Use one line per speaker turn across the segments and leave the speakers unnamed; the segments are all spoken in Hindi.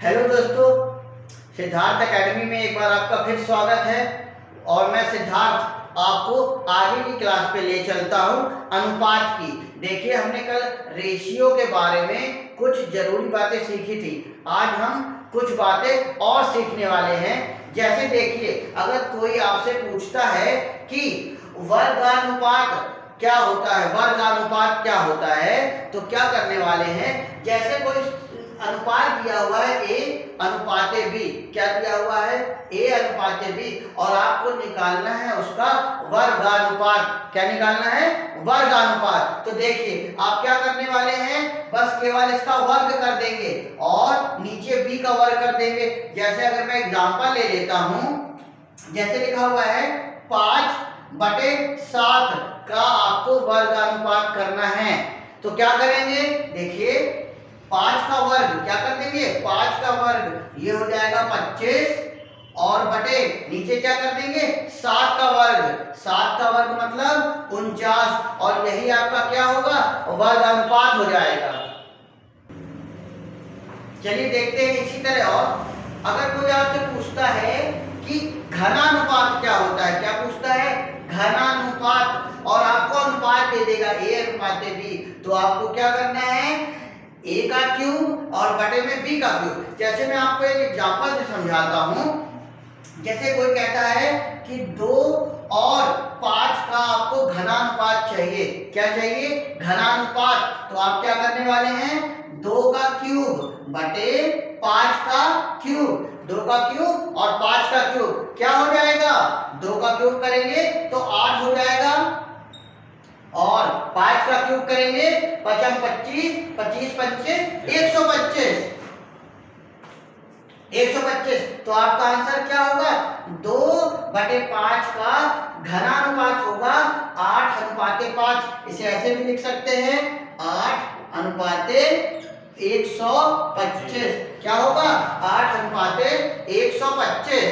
हेलो दोस्तों, सिद्धार्थ एकेडमी में एक बार आपका फिर स्वागत है। और मैं सिद्धार्थ आपको आगे की क्लास पे ले चलता हूं अनुपात की। देखिए, हमने कल रेशियो के बारे में कुछ जरूरी बातें सीखी थी। आज हम कुछ बातें और सीखने वाले हैं। जैसे देखिए, अगर कोई आपसे पूछता है कि वर्गानुपात क्या होता है, वर्गानुपात क्या होता है, तो क्या करने वाले हैं। जैसे कोई अनुपात दिया हुआ है ए अनुपाते बी, क्या दिया हुआ है ए अनुपाते बी, और आपको निकालना है उसका वर्गानुपात। क्या निकालना है? वर्गानुपात। तो देखिए, आप क्या करने वाले हैं, बस केवल इसका वर्ग कर देंगे और नीचे बी का वर्ग कर देंगे। जैसे अगर मैं एग्जांपल ले लेता हूं, जैसे लिखा हुआ है 5/7 का आपको वर्गानुपात करना है। तो क्या करेंगे, देखिए 5 का वर्ग क्या कर देंगे, 5 का वर्ग ये हो जाएगा 25, और बटे नीचे क्या कर देंगे 7 का वर्ग। 7 का वर्ग मतलब 49, और यही आपका क्या होगा, वर्गानुपात हो जाएगा। चलिए देखते हैं इसी तरह। और अगर कोई आपसे पूछता है कि घनानुपात क्या होता है, क्या पूछता है, घनानुपात, और आपको अनुपात दे देगा ए अनुपात बी, तो आपको क्या करना है, ए का क्यूब और बटे में बी का क्यूब। जैसे मैं आपको एक एग्जांपल से समझाता हूं। जैसे कोई कहता है कि 2 और 5 का आपको घनानुपात चाहिए। क्या चाहिए? घनानुपात। तो आप क्या करने वाले हैं, 2 का क्यूब बटे 5 का क्यूब। 2 का क्यूब और 5 का क्यूब क्या हो जाएगा, 2 का क्यूब करेंगे तो 8 हो जाएगा, और 5 का क्यूब करेंगे 5 25, 25 पंचे 125, 125। तो आपका आंसर क्या होगा, 2/5 का घनानुपात होगा 8:5। इसे ऐसे भी लिख सकते हैं 8:125। क्या होगा, 8:125।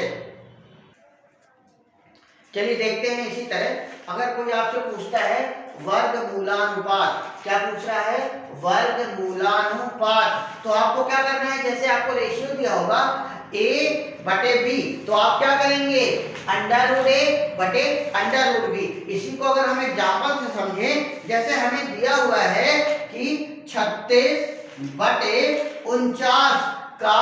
चलिए देखते हैं इसी तरह। अगर कोई आपसे पूछता है वर्गमूलानुपात, क्या पूछ रहा है, वर्गमूलानुपात, तो आपको क्या करना है, जैसे आपको रेशियो दिया होगा a/b, तो आप क्या करेंगे, √a बटे √b। इसी को अगर हम एग्जांपल से समझें, जैसे हमें दिया हुआ है कि 36/49 का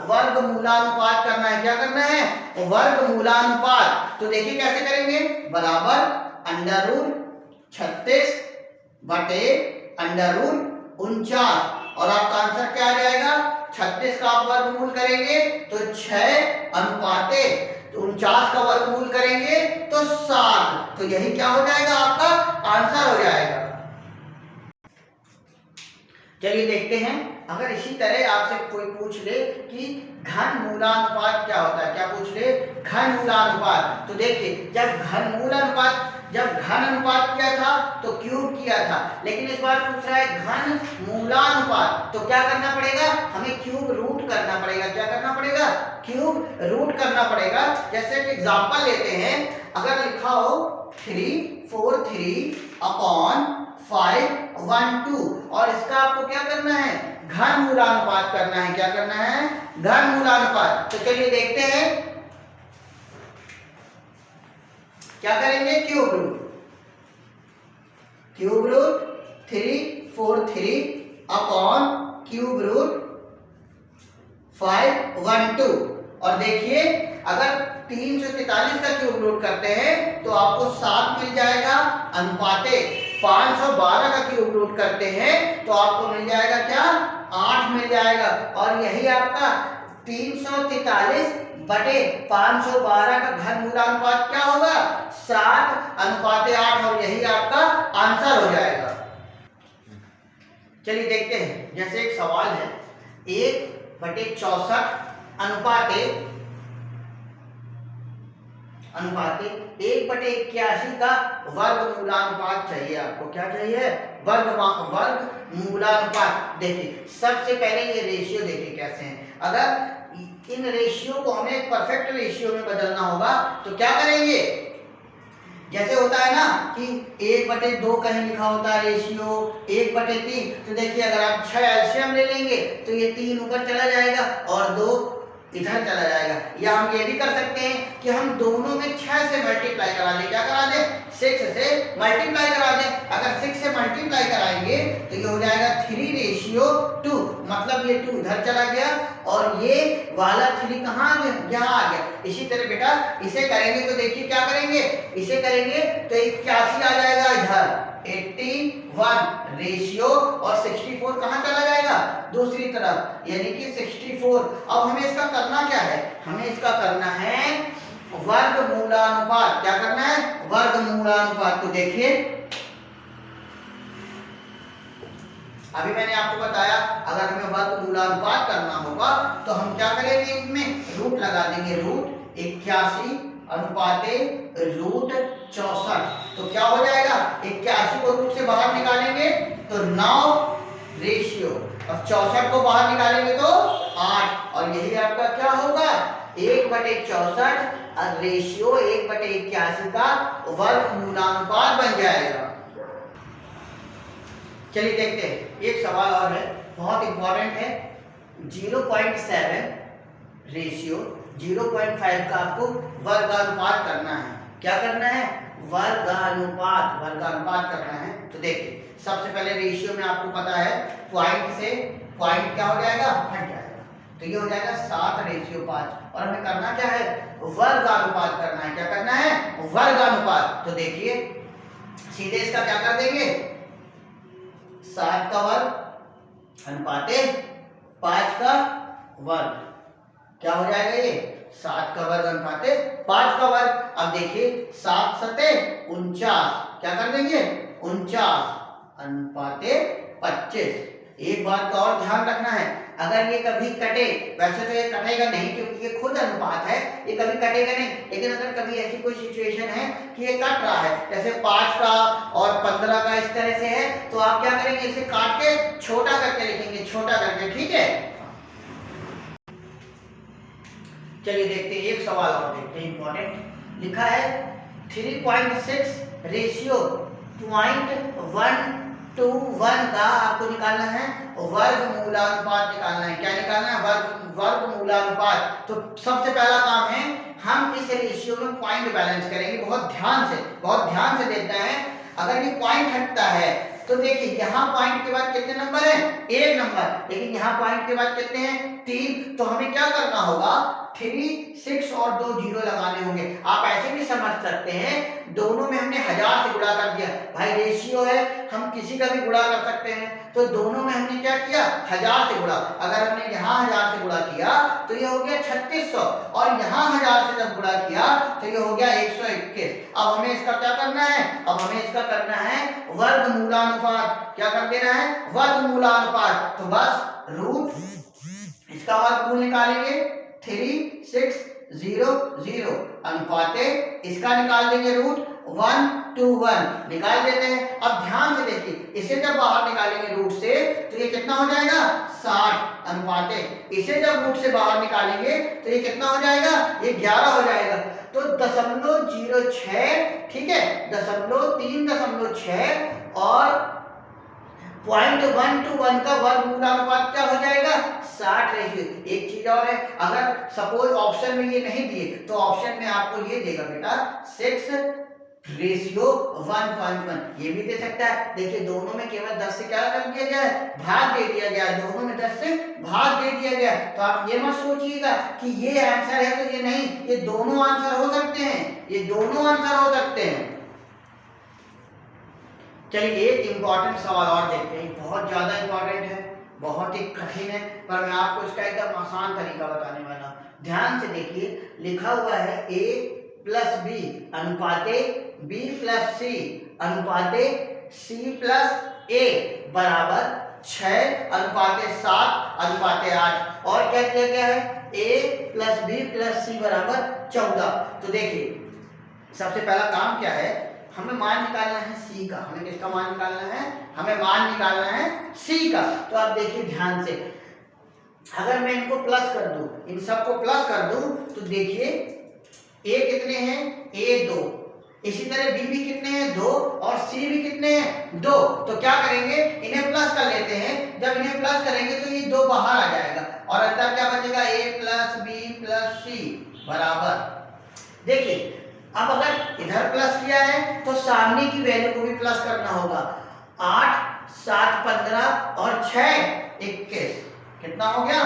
वर्गमूलानुपात करना है। क्या करना है, वर्गमूलानुपात। तो देखिए कैसे करेंगे, बराबर √36/49, और आपका आंसर क्या आ जाएगा, 36 का आप वर्गमूल करेंगे तो 6:49 का वर्गमूल करेंगे तो 7। तो यही क्या हो जाएगा, आपका आंसर हो जाएगा। चलिए देखते हैं। अगर इसी तरह आपसे कोई पूछ ले कि घनमूलानुपात क्या होता है, क्या पूछ ले, घनमूलानुपात। तो देखिए, जब घन अनुपात किया था तो क्यूब किया था, लेकिन इस बार पूछ रहा है घनमूलानुपात। तो क्या करना पड़ेगा, हमें क्यूब रूट करना पड़ेगा। क्या करना पड़ेगा, क्यूब रूट करना पड़ेगा। जैसे एक एग्जांपल लेते हैं, अगर लिखा हो 343/512, और इसका आपको क्या करना है, घनमूलानुपात करना है। क्या करना है, घनमूलानुपात। तो चलिए देखते हैं क्या करेंगे, क्यूब रूट 343/512। और देखिए, अगर 343 का क्यूब रूट करते हैं तो आपको 7 मिल जाएगा, अनुपाते 512 का क्यूब रूट करते हैं तो आपको मिल जाएगा क्या, 8 मिल जाएगा। और यही आपका 343/512 का घनमूलानुपात क्या होगा, 7:8, और यही आपका आंसर हो जाएगा। चलिए देखते हैं। जैसे एक सवाल है, 1/64 अनुपाते 1/81 का वर्गमूलानुपात चाहिए। आपको क्या चाहिए, वर्गमूलानुपात। देखिए सबसे पहले ये रेशियो देखिए कैसे हैं। अगर इन रेशियो को हमें परफेक्ट रेशियो में बदलना होगा तो क्या करेंगे, जैसे होता है ना कि 1/2 कहीं लिखा होता है रेशियो 1/3, तो देखिए अगर आप 6 एलसीएम ले लेंगे तो ये 3 ऊपर चला जाएगा और 2 इधर चला जाएगा। या हम ये भी कर सकते हैं कि हम दोनों में 6 से मल्टीप्लाई करा दें। क्या करा दें? 6 से मल्टीप्लाई करा दें। अगर 6 से मल्टीप्लाई कराएंगे तो ये हो जाएगा 3:2, मतलब ये 2 इधर चला गया और ये वाला 3 कहाँ आ गया? यहाँ आ गया। इसी तरह बेटा इसे करेंगे तो देखिए क्या करेंगे, इसे करेंगे तो 81 आ जाएगा इधर, 81 रेशियो और 64 कहाँ चला जाएगा? दूसरी तरफ, यानी कि 64। अब हमें इसका करना क्या है? हमें इसका करना है वर्गमूलानुपात। क्या करना है? वर्गमूलानुपात। तो देखिए अभी मैंने आपको बताया अगर हमें वर्गमूलानुपात करना होगा तो हम क्या करेंगे, इसमें रूट लगा देंगे, रूट 81 अनुपाते रूट 64। तो क्या हो जाएगा? 81 को रूट से बाहर निकालेंगे तो 9 रेशियो और 64 को बाहर निकालेंगे तो 8, और यही आपका क्या होगा? 1/64 और रेशियो 1/81 का वर्गमूलानुपात बन जाएगा। चलिए देखते हैं, एक सवाल और है, बहुत इंपॉर्टेंट है। 0.7 रेशियो 0.5 का आपको वर्गानुपात करना है। क्या करना है? वर्गानुपात करना है। तो देखिए सबसे पहले रेशियो में आपको पता है पॉइंट से पॉइंट क्या हो जाएगा? हट जाएगा, तो ये हो जाएगा 7:5। और हमें करना क्या है? वर्गानुपात करना है। क्या करना है? वर्गानुपात। तो देखिए सीधे इसका क्या कर देंगे, 7 का वर्ग अनुपाते 5 का वर्ग। क्या हो जाएगा ये? 7 का वर्ग अनुपाते 5 का वर्ग। अब देखिए 7 सते 49, क्या कर देंगे? 49 अनुपाते 25। एक बात का और ध्यान रखना है, अगर ये कभी कटे, वैसे तो ये कटेगा नहीं क्योंकि ये खुद अनुपात है, ये कभी कटेगा नहीं, लेकिन अगर कभी ऐसी कोई सिचुएशन है कि ये कट रहा है, जैसे 5 का और 15 का इस तरह से है, तो आप क्या करेंगे? इसे काट के छोटा करके लिखेंगे, छोटा करके, ठीक है। चलिए देखते हैं, एक सवाल और देखते हैं, इंपॉर्टेंट लिखा है 3.6 रेशियो 0.121 का आपको निकालना है वर्गमूलानुपात निकालना है। क्या निकालना है? वर्गमूलानुपात। तो सबसे पहला काम है हम इस रेशियो में पॉइंट बैलेंस करेंगे। बहुत ध्यान से देखना है। अगर ये पॉइंट हटता है तो देखिए यहाँ पॉइंट के बाद कितने नंबर है? 1 नंबर, लेकिन यहाँ पॉइंट के बाद कितने हैं? 3। तो हमें क्या करना होगा? 3, 6 और 2 0 लगाने होंगे। आप ऐसे भी समझ सकते हैं, दोनों में हमने 1000 से गुणा कर दिया। भाई रेशियो है, हम किसी का भी गुणा कर सकते हैं, तो दोनों में हमने क्या किया? 1000 से गुणा। अगर हमने यहाँ 1000 से गुणा किया तो ये हो गया 3600, और यहाँ 1000 से जब गुणा किया तो ये हो गया 121। अब हमें इसका क्या करना है? अब हमें इसका करना है वर्गमूलानुपात। क्या कर देना है? वर्गमूलानुपात। तो बस रूट इसका वर्गमूल निकालेंगे 3600 अनुपाते इसका निकाल देंगे रूट 121, निकाल देते हैं। अब ध्यान से देखिए, इसे जब बाहर निकालेंगे रूट से तो ये कितना हो जाएगा? 60 अनुपाते इसे जब रूट से बाहर निकालेंगे तो ये कितना हो जाएगा? ये 11 हो जाएगा। तो 0.06, ठीक है, 3.6 और 0.121 का वर्गमूलानुपात क्या हो जाएगा? 60 रेशियो। एक चीज और है, अगर सपोज ऑप्शन में ये नहीं दिए तो ऑप्शन में आपको ये देगा बेटा 6 रेशियो 1.1, ये भी दे सकता है। देखिए दोनों में केवल 10 से क्या कर दिया गया है? भाग दे दिया गया है, दोनों में 10 से भाग दे दिया गया है। तो आप ये मत सोचिएगा कि ये आंसर है तो ये नहीं, ये दोनों आंसर हो सकते हैं, ये दोनों आंसर हो सकते हैं। चलिए एक इंपॉर्टेंट सवाल और देखते हैं, बहुत ज्यादा इंपॉर्टेंट है, बहुत ही कठिन है, पर मैं आपको इसका एकदम आसान तरीका बताने वाला हूं। ध्यान से देखिए, लिखा हुआ है a प्लस बी अनुपाते b प्लस सी अनुपाते c प्लस a बराबर 6 अनुपाते 7 अनुपाते 8, और क्या किया गया है? a प्लस बी प्लस सी बराबर 14। तो देखिए सबसे पहला काम क्या है? हमें मान निकालना है c का। हमें किसका मान निकालना है? हमें मान निकालना है c का। तो आप देखिए ध्यान से, अगर मैं इनको प्लस कर दूं, इन सबको प्लस कर दूं, तो देखिए a कितने हैं? a 2, इसी तरह बी भी कितने हैं 2 और सी भी कितने हैं 2। तो क्या करेंगे इन्हें प्लस कर लेते हैं। जब इन्हें प्लस करेंगे तो ये 2 बाहर आ जाएगा और अंदर क्या बचेगा a प्लस बी प्लस सी बराबर। देखिए अब अगर इधर प्लस किया है तो सामने की वैल्यू को भी प्लस करना होगा। 8 7 15 और 6 21 कितना हो गया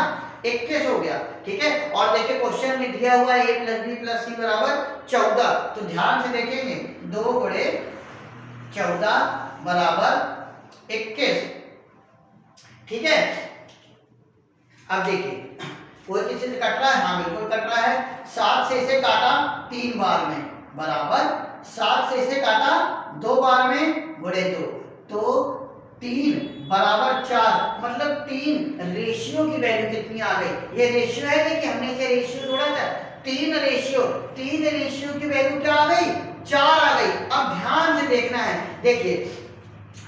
21 हो गया। ठीक है और देखिए क्वेश्चन में दिया हुआ है a प्लस बी प्लस सी बराबर 14। तो ध्यान से देखेंगे 2 गुणे 14 बराबर 21। ठीक है अब देखिए कोई किसी से कट रहा है, हाँ बिल्कुल कट रहा है। 7 से इसे काटा 3 बार में बराबर 7 से इसे काटा 2 बार में गुणे 2 तो 3 बराबर 4 मतलब 3 रेशियो की वैल्यू कितनी आ गई। ये रेशियो है, देखिए हमने इसे रेशियो जोड़ा था 3 रेशियो की वैल्यू क्या आ गई 4 आ गई। अब ध्यान से देखना है, देखिए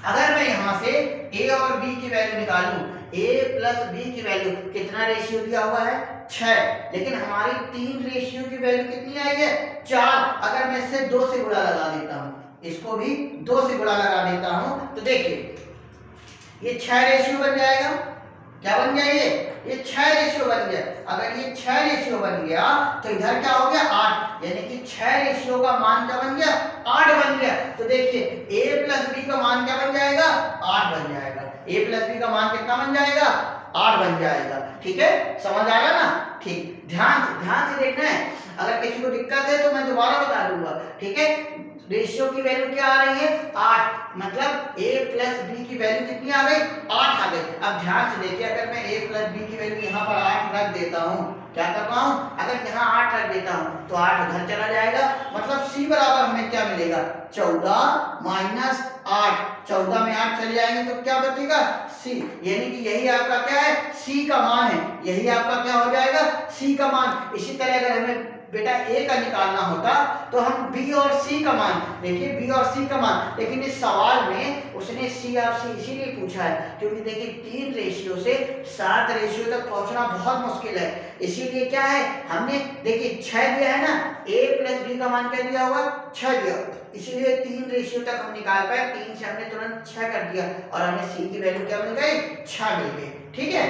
अगर मैं यहां से a और b की वैल्यू निकालूं, a प्लस b की वैल्यू कितना रेशियो दिया हुआ है 6, लेकिन हमारी 3 रेशियो की वैल्यू कितनी आई है 4। अगर मैं इससे 2 से गुणा लगा देता हूं, इसको भी 2 से गुणा लगा देता हूं तो देखिए ये 6 रेशियो बन जाएगा। क्या बन गया ये 6 रेशियो बन गया। अगर ये 6 रेशियो बन गया तो इधर क्या हो गया 8, यानी कि 6 रेशियो का मान क्या बन गया 8 बन गया। तो देखिए a प्लस बी का मान क्या बन जाएगा 8 बन जाएगा। a प्लस बी का मान कितना बन जाएगा 8 बन जाएगा। ठीक है समझ आ रहा ना। ठीक ध्यान से देखना है, अगर किसी को दिक्कत है तो मैं दोबारा बता दूंगा। ठीक है रेशियो की वैल्यू क्या आ रही है 8, मतलब a प्लस बी की वैल्यू कितनी आ गई 8 आ गई। अब ध्यान से देखिए अगर मैं a प्लस बी की वैल्यू यहाँ पर 8 रख देता हूँ, क्या कर रहा हूँ अगर यहाँ 8 रख देता हूँ तो 8 उधर चला जाएगा, मतलब c बराबर हमें क्या मिलेगा 14 माइनस 8। 14 में 8 चले जाएंगे तो क्या बचेगा c, यानी कि यही आपका क्या है c का मान है, यही आपका क्या हो जाएगा c का मान। इसी तरह अगर हमें बेटा a का निकालना होता तो हम b और c का मान, देखिए b और c का मान, लेकिन इस सवाल में उसने c आपसे इसीलिए पूछा है क्योंकि देखिए 3 रेशियो से 7 रेशियो तक पहुंचना बहुत मुश्किल है। इसीलिए क्या है हमने देखिए 6 दिया है ना, a प्लस b का मान क्या दिया हुआ 6 दिया, इसीलिए 3 रेशियो तक हम निकाल पाए। 3 से हमने तुरंत 6 कर दिया और हमें c की वैल्यू क्या मिल गई 6 मिल गई। ठीक है